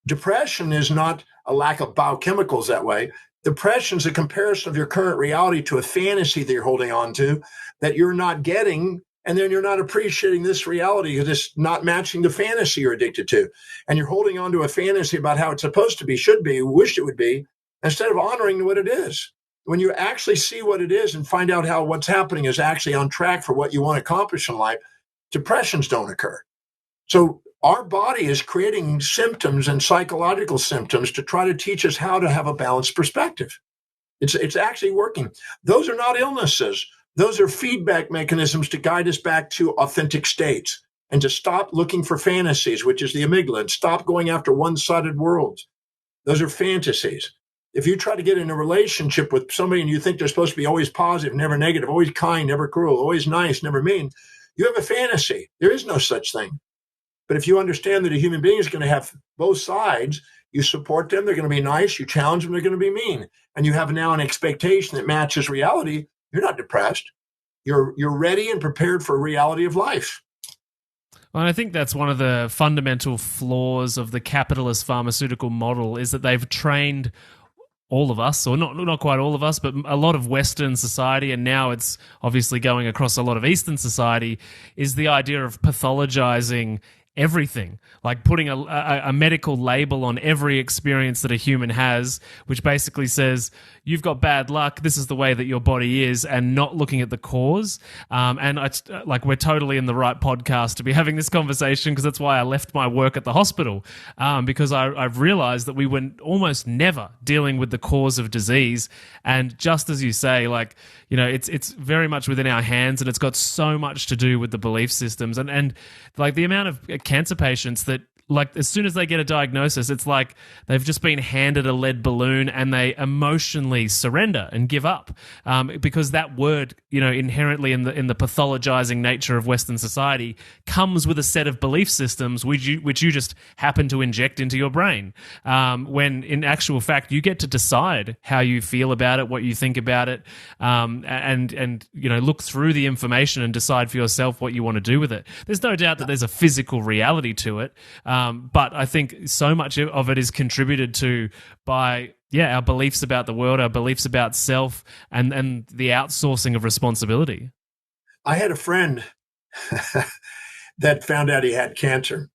depression is not a lack of biochemicals that way. Depression is a comparison of your current reality to a fantasy that you're holding on to that you're not getting, and then you're not appreciating this reality because it's not matching the fantasy you're addicted to. And you're holding on to a fantasy about how it's supposed to be, should be, wished it would be, instead of honoring what it is. When you actually see what it is and find out how what's happening is actually on track for what you want to accomplish in life, depressions don't occur. So our body is creating symptoms and psychological symptoms to try to teach us how to have a balanced perspective. It's actually working. Those are not illnesses. Those are feedback mechanisms to guide us back to authentic states and to stop looking for fantasies, which is the amygdala, and stop going after one-sided worlds. Those are fantasies. If you try to get in a relationship with somebody and you think they're supposed to be always positive, never negative, always kind, never cruel, always nice, never mean, you have a fantasy. There is no such thing. But if you understand that a human being is going to have both sides, you support them, they're going to be nice, you challenge them, they're going to be mean. And you have now an expectation that matches reality, you're not depressed. You're ready and prepared for a reality of life. Well, I think that's one of the fundamental flaws of the capitalist pharmaceutical model is that they've trained all of us, or not quite all of us, but a lot of Western society, and now it's obviously going across a lot of Eastern society, is the idea of pathologizing everything, like putting a medical label on every experience that a human has, which basically says, you've got bad luck, this is the way that your body is, and not looking at the cause. We're totally in the right podcast to be having this conversation, because that's why I left my work at the hospital, because I've realized that we were almost never dealing with the cause of disease. And just as you say, it's very much within our hands, and it's got so much to do with the belief systems and like the amount of cancer patients that, like, as soon as they get a diagnosis, it's like they've just been handed a lead balloon and they emotionally surrender and give up, because that word, inherently in the pathologizing nature of Western society, comes with a set of belief systems which you just happen to inject into your brain. When in actual fact, you get to decide how you feel about it, what you think about it, and look through the information and decide for yourself what you want to do with it. There's no doubt that there's a physical reality to it. But I think so much of it is contributed to by our beliefs about the world, our beliefs about self, and the outsourcing of responsibility. I had a friend that found out he had cancer,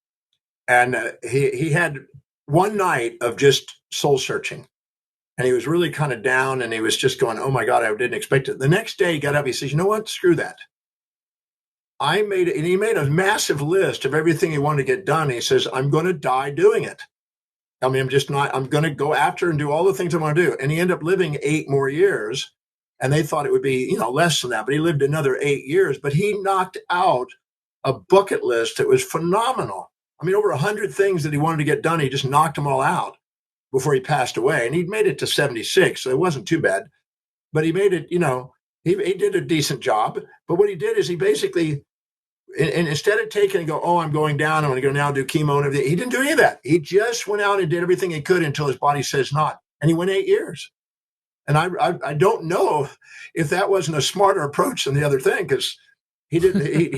and he had one night of just soul searching, and he was really kind of down, and he was just going, "Oh my God, I didn't expect it." The next day, he got up. He says, "You know what? Screw that." He made a massive list of everything he wanted to get done. He says, I'm going to die doing it. I'm going to go after and do all the things I want to do. And he ended up living 8 more years. And they thought it would be, less than that, but he lived another 8 years. But he knocked out a bucket list that was phenomenal. I mean, over 100 things that he wanted to get done. He just knocked them all out before he passed away. And he'd made it to 76, so it wasn't too bad. But he made it, he did a decent job. But what he did is he basically, and instead of taking and go, oh, I'm going down, I'm going to go now do chemo and everything, he didn't do any of that. He just went out and did everything he could until his body says not. And he went 8 years. And I don't know if that wasn't a smarter approach than the other thing, because he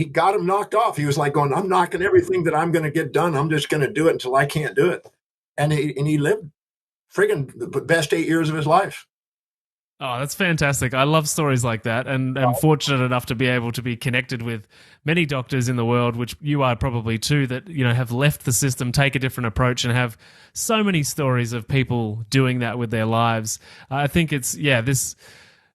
got him knocked off. He was like going, I'm knocking everything that I'm going to get done. I'm just going to do it until I can't do it. And he lived friggin' the best 8 years of his life. Oh, that's fantastic. I love stories like that, and I'm fortunate enough to be able to be connected with many doctors in the world, which you are probably too, that have left the system, take a different approach, and have so many stories of people doing that with their lives. I think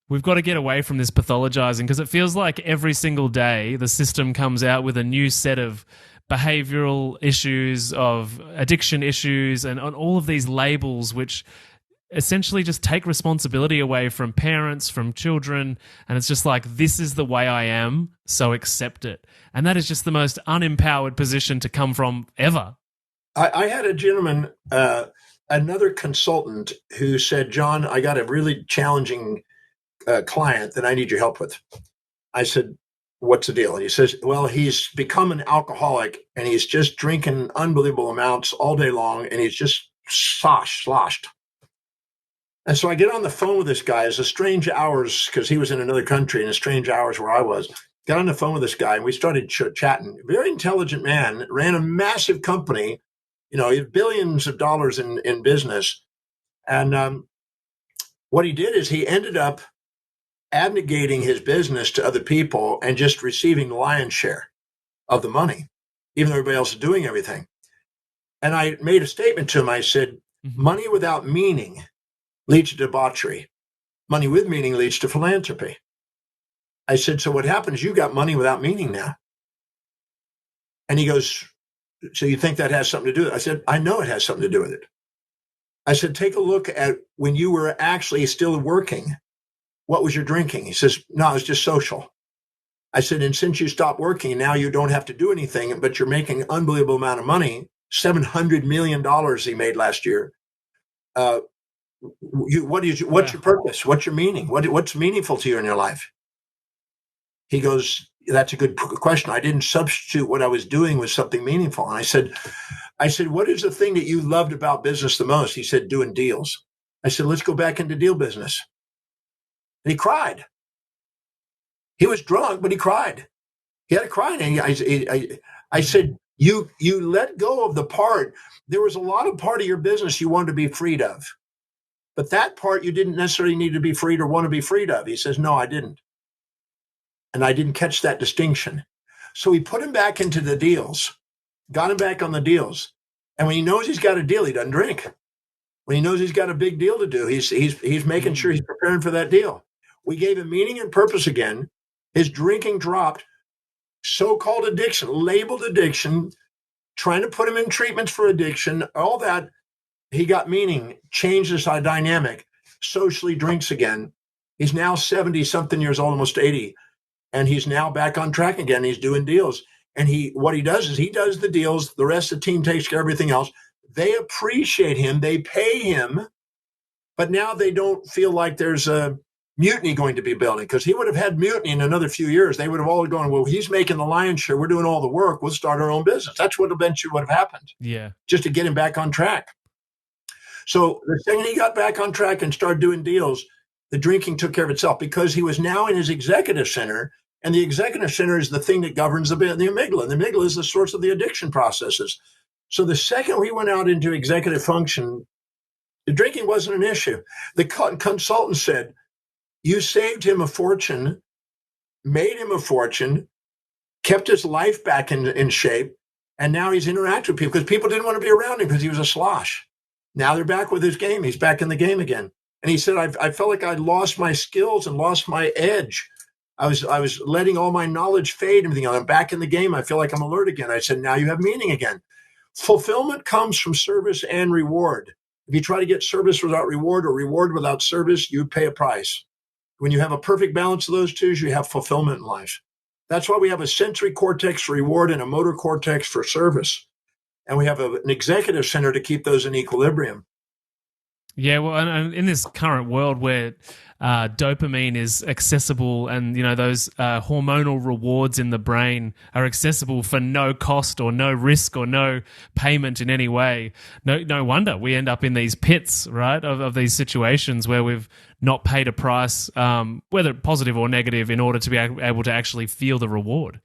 we've got to get away from this pathologizing, because it feels like every single day the system comes out with a new set of behavioral issues, of addiction issues, and on all of these labels which essentially just take responsibility away from parents, from children, and it's just like, this is the way I am, so accept it. And that is just the most unempowered position to come from ever. I had a gentleman, a another consultant who said, John, I got a really challenging client that I need your help with. I said, what's the deal? And he says, well, he's become an alcoholic and he's just drinking unbelievable amounts all day long and he's just sloshed. And so I get on the phone with this guy. It's a strange hours because he was in another country and a strange hours where I was. Got on the phone with this guy and we started chatting. Very intelligent man, ran a massive company. He had billions of dollars in business. And what he did is he ended up abnegating his business to other people and just receiving the lion's share of the money, even though everybody else is doing everything. And I made a statement to him. I said, money without meaning leads to debauchery. Money with meaning leads to philanthropy. I said, so what happens? You got money without meaning now. And he goes, so you think that has something to do with it? I said, I know it has something to do with it. I said, take a look at when you were actually still working. What was your drinking? He says, no, it was just social. I said, and since you stopped working, now you don't have to do anything, but you're making an unbelievable amount of money, $700 million he made last year. What's your purpose? What's your meaning? What's meaningful to you in your life? He goes, that's a good question. I didn't substitute what I was doing with something meaningful. And I said, what is the thing that you loved about business the most? He said, doing deals. I said, let's go back into deal business. And he cried. He was drunk, but he cried. He had a cry. And I said, you let go of the part. There was a lot of part of your business you wanted to be freed of. But that part you didn't necessarily need to be freed or want to be freed of. He says, no, I didn't. And I didn't catch that distinction. So we put him back into the deals, got him back on the deals. And when he knows he's got a deal, he doesn't drink. When he knows he's got a big deal to do, he's making sure he's preparing for that deal. We gave him meaning and purpose again. His drinking dropped. So-called addiction, labeled addiction, trying to put him in treatments for addiction, all that. He got meaning, changed his dynamic, socially drinks again. He's now 70-something years old, almost 80. And he's now back on track again. He's doing deals. And what he does is he does the deals. The rest of the team takes care of everything else. They appreciate him. They pay him. But now they don't feel like there's a mutiny going to be building, because he would have had mutiny in another few years. They would have all gone, well, he's making the lion's share. We're doing all the work. We'll start our own business. That's what eventually would have happened. Yeah. Just to get him back on track. So the second he got back on track and started doing deals, the drinking took care of itself, because he was now in his executive center. And the executive center is the thing that governs the amygdala. The amygdala is the source of the addiction processes. So the second we went out into executive function, the drinking wasn't an issue. The consultant said, you saved him a fortune, made him a fortune, kept his life back in shape, and now he's interacting with people because people didn't want to be around him because he was a slosh. Now they're back with his game. He's back in the game again. And he said, I felt like I'd lost my skills and lost my edge. I was letting all my knowledge fade and everything. I'm back in the game. I feel like I'm alert again. I said, now you have meaning again. Fulfillment comes from service and reward. If you try to get service without reward or reward without service, you pay a price. When you have a perfect balance of those two, you have fulfillment in life. That's why we have a sensory cortex for reward and a motor cortex for service. And we have an executive center to keep those in equilibrium. Yeah, well, and in this current world where dopamine is accessible and, those hormonal rewards in the brain are accessible for no cost or no risk or no payment in any way, no wonder we end up in these pits, right, of these situations where we've not paid a price, whether positive or negative, in order to be able to actually feel the reward.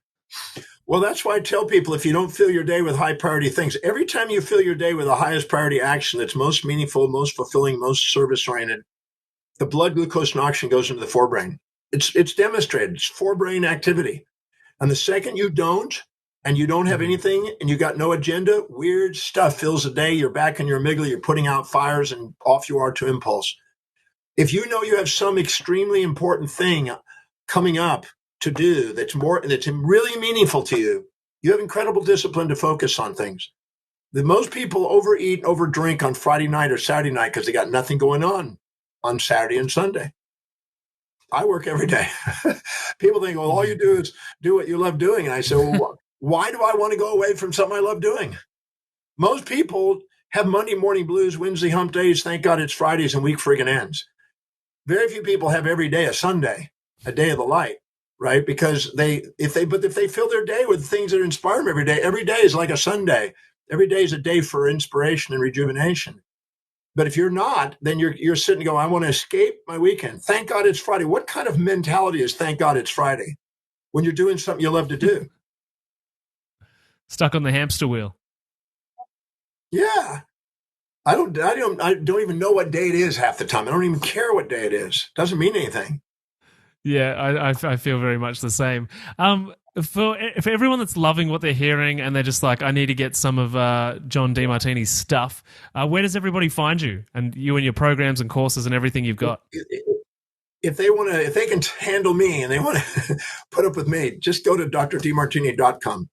Well, that's why I tell people, if you don't fill your day with high priority things, every time you fill your day with the highest priority action that's most meaningful, most fulfilling, most service oriented, the blood glucose and oxygen goes into the forebrain. It's demonstrated. It's forebrain activity. And the second you don't, and you don't have anything, and you got no agenda, weird stuff fills the day. You're back in your amygdala. You're putting out fires, and off you are to impulse. If you know you have some extremely important thing coming up to do that's really meaningful to you, you have incredible discipline to focus on things. Most people overeat, overdrink on Friday night or Saturday night because they got nothing going on Saturday and Sunday. I work every day. People think, well, all you do is do what you love doing. And I say, well, why do I want to go away from something I love doing? Most people have Monday morning blues, Wednesday hump days, thank God it's Fridays, and week friggin' ends. Very few people have every day a Sunday, a day of the light, right? Because if they fill their day with things that inspire them every day is like a Sunday. Every day is a day for inspiration and rejuvenation. But if you're not, then you're sitting going, I want to escape my weekend. Thank God it's Friday. What kind of mentality is thank God it's Friday when you're doing something you love to do? Stuck on the hamster wheel. Yeah. I don't even know what day it is half the time. I don't even care what day it is. Doesn't mean anything. Yeah, I feel very much the same. For everyone that's loving what they're hearing and they're just like, I need to get some of John DeMartini's stuff, where does everybody find you and your programs and courses and everything you've got? If they can handle me and they want to put up with me, just go to drdemartini.com.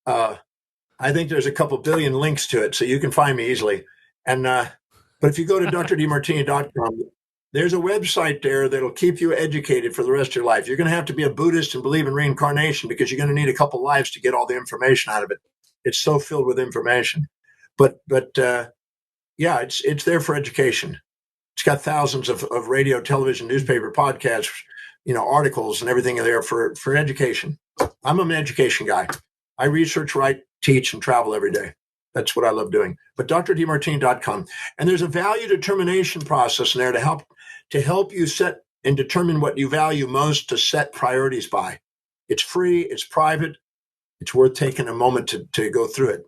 I think there's a couple billion links to it, so you can find me easily. And but if you go to drdemartini.com, there's a website there that'll keep you educated for the rest of your life. You're going to have to be a Buddhist and believe in reincarnation because you're going to need a couple lives to get all the information out of it. It's so filled with information. But yeah, it's there for education. It's got thousands of radio, television, newspaper, podcasts, articles and everything there for education. I'm an education guy. I research, write, teach, and travel every day. That's what I love doing. But drdemartini.com. And there's a value determination process in there to help you set and determine what you value most, to set priorities by. It's free, it's private, it's worth taking a moment to go through it.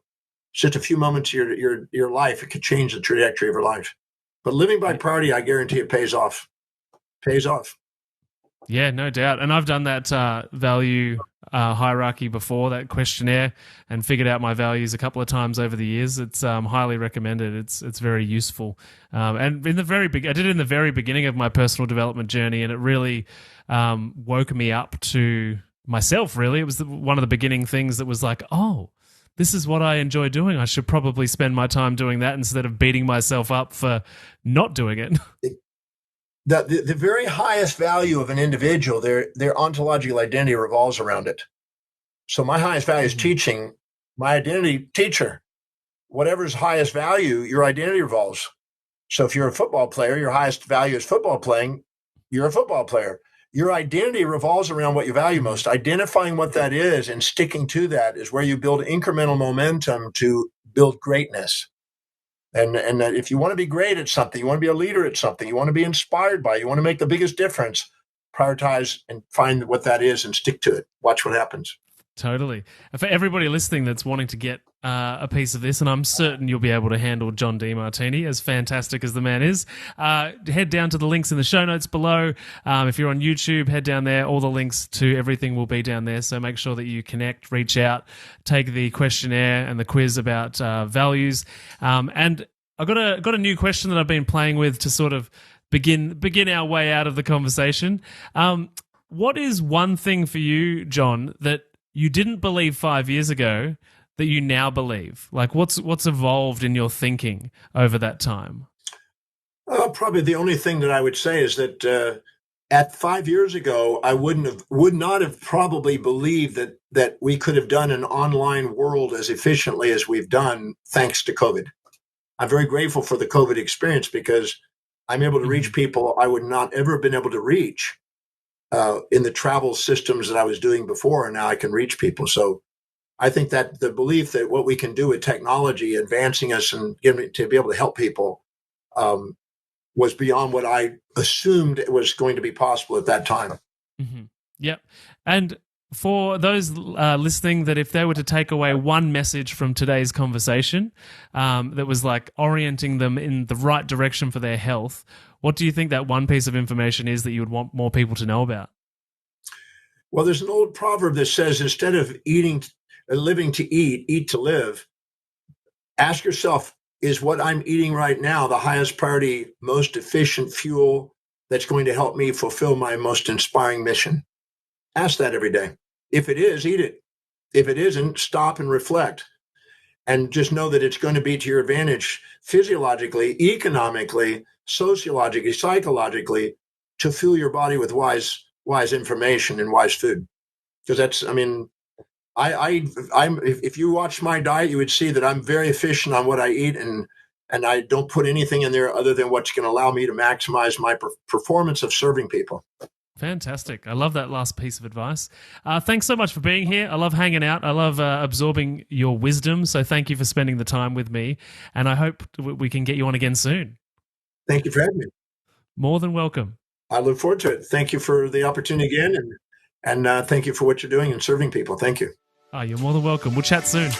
It's just a few moments of your life. It could change the trajectory of your life. But living by priority, I guarantee it pays off. Pays off. Yeah, no doubt. And I've done that value hierarchy before, that questionnaire, and figured out my values a couple of times over the years. It's highly recommended. It's very useful. And I did it in the very beginning of my personal development journey, and it really woke me up to myself, really. It was one of the beginning things that was like, oh, this is what I enjoy doing. I should probably spend my time doing that instead of beating myself up for not doing it. The very highest value of an individual, their ontological identity revolves around it. So my highest value is teaching. My identity, teacher. Whatever's highest value, your identity revolves. So if you're a football player, your highest value is football playing, you're a football player. Your identity revolves around what you value most. Identifying what that is and sticking to that is where you build incremental momentum to build greatness. And that if you want to be great at something, you want to be a leader at something, you want to be inspired by, you want to make the biggest difference, prioritize and find what that is and stick to it. Watch what happens. Totally. For everybody listening that's wanting to get a piece of this, and I'm certain you'll be able to handle John DeMartini, as fantastic as the man is, head down to the links in the show notes below. If you're on YouTube, head down there. All the links to everything will be down there. So make sure that you connect, reach out, take the questionnaire and the quiz about values. And I've got a new question that I've been playing with to sort of begin our way out of the conversation. What is one thing for you, John, that you didn't believe 5 years ago that you now believe? Like what's evolved in your thinking over that time? Probably the only thing that I would say is that at 5 years ago, I would not have probably believed that we could have done an online world as efficiently as we've done thanks to COVID. I'm very grateful for the COVID experience because I'm able to reach people I would not ever have been able to reach in the travel systems that I was doing before, and now I can reach people. So I think that the belief that what we can do with technology advancing us and to be able to help people was beyond what I assumed it was going to be possible at that time. Mm-hmm. Yep. And for those listening, that if they were to take away one message from today's conversation that was like orienting them in the right direction for their health, what do you think that one piece of information is that you would want more people to know about? Well, there's an old proverb that says, instead of living to eat to live, ask yourself, is what I'm eating right now the highest priority, most efficient fuel that's going to help me fulfill my most inspiring mission? Ask that every day. If it is, eat it. If it isn't, stop and reflect. And just know that it's going to be to your advantage physiologically, economically, sociologically, psychologically, to fuel your body with wise information and wise food. Because If you watch my diet, you would see that I'm very efficient on what I eat, and I don't put anything in there other than what's going to allow me to maximize my performance of serving people. Fantastic. I love that last piece of advice. Thanks so much for being here. I love hanging out. I love absorbing your wisdom. So thank you for spending the time with me. And I hope we can get you on again soon. Thank you for having me. More than welcome. I look forward to it. Thank you for the opportunity again. And thank you for what you're doing and serving people. Thank you. You're more than welcome. We'll chat soon.